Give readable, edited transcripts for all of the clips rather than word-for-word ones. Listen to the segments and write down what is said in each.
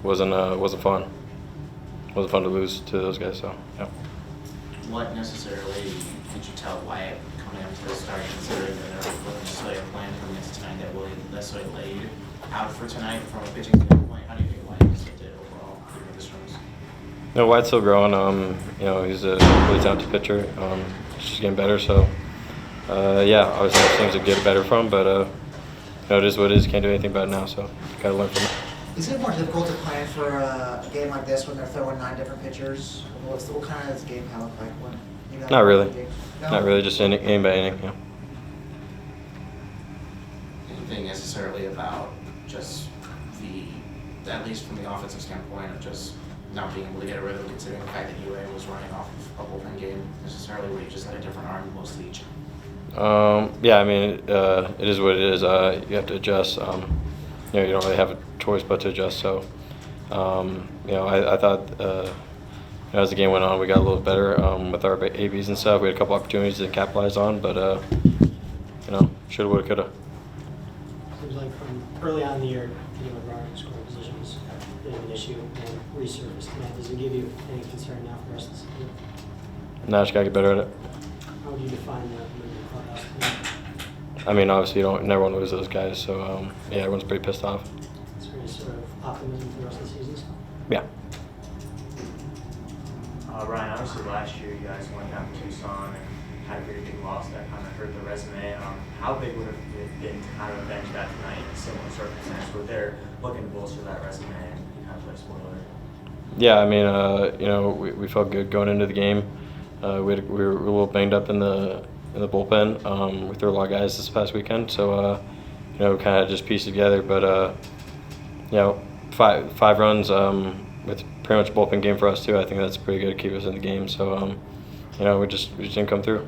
wasn't fun. Wasn't fun to lose to those guys. So yeah. What necessarily did you tell Wyatt coming up to the start, considering that there wasn't necessarily a plan coming into tonight that Willie necessarily laid out for tonight from a pitching standpoint? How do you think Wyatt did overall through the strings? No, White's still growing. He's a really talented pitcher. He's just getting better. So, yeah, obviously there's things to get better from, but it is what it is. Can't do anything about it now. So, got to learn from it. Is it more difficult to plan for a game like this when they're throwing 9 different pitchers? What kind of does the game kind of look like? When Not really. No? Not really. Just inning by inning. Yeah. Anything necessarily about just at least from the offensive standpoint of just not being able to get a rhythm, considering the fact that UA was running off of a bullpen game necessarily, where you just had a different arm most of each? Yeah, I mean, it is what it is. You have to adjust. You don't really have a choice but to adjust. So, I thought, as the game went on, we got a little better with our ABs and stuff. We had a couple opportunities to capitalize on, but, shoulda, woulda, coulda. Seems like from early on in the year, regarding scoring positions have been an issue and resurfaced. Does it give you any concern now for the rest of the season? Now I just got to get better at it. How would you define that in the clubhouse? I mean, obviously, you never want to lose those guys, so yeah, everyone's pretty pissed off. Is there any sort of optimism for the rest of the season? Yeah. Ryan, obviously last year you guys went down to Tucson and had a pretty big loss that kind of hurt the resume. How big would it been to kind of avenge that tonight in a similar circumstance where they're looking to bolster that resume and you kind of play spoiler? Yeah, I mean, we felt good going into the game. We were a little banged up in the bullpen. We threw a lot of guys this past weekend, so kind of just pieced it together. But five runs with pretty much a bullpen game for us too. I think that's pretty good to keep us in the game. So we just didn't come through.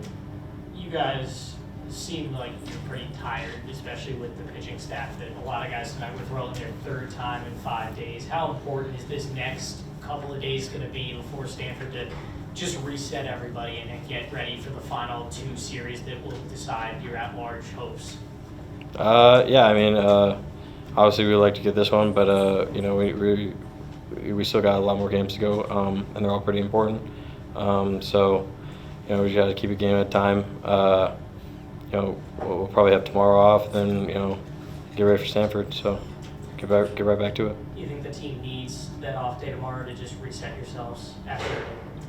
You guys seem like you're pretty tired, especially with the pitching staff. That a lot of guys tonight were throwing their 3rd time in 5 days. How important is this next couple of days going to be before Stanford to just reset everybody and get ready for the final 2 series that will decide your at-large hopes? Yeah, I mean, obviously we'd like to get this one, but we still got a lot more games to go, and they're all pretty important. So we just got to keep a game at a time. We'll probably have tomorrow off, then get ready for Stanford. So get right back to it. Do you think the team needs that off day tomorrow to just reset yourselves after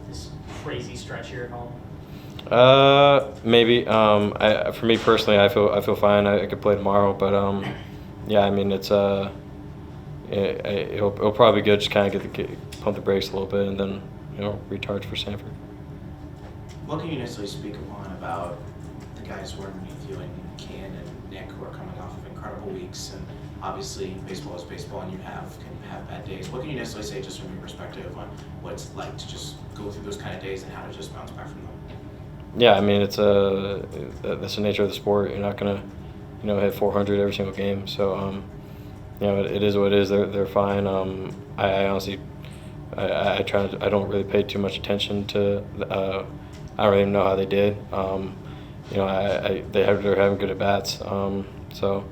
this crazy stretch here at home? Maybe. For me personally, I feel fine. I could play tomorrow, but yeah, I mean it'll probably be good. Just kind of pump the brakes a little bit, and then recharge for Stanford. What can you necessarily speak upon about the guys who are underneath you and Ken and Nick, who are coming off of incredible weeks, and obviously baseball is baseball and can have bad days. What can you necessarily say just from your perspective on what it's like to just go through those kind of days and how to just bounce back from them? Yeah, I mean that's the nature of the sport. You're not gonna hit 400 every single game. So it is what it is. They're fine. I honestly I don't really pay too much attention to I don't even know how they did. They're having good at bats. So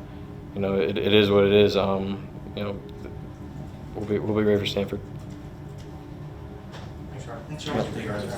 it is what it is. We'll be ready for Stanford. Thanks, Rob. Thanks, Rob.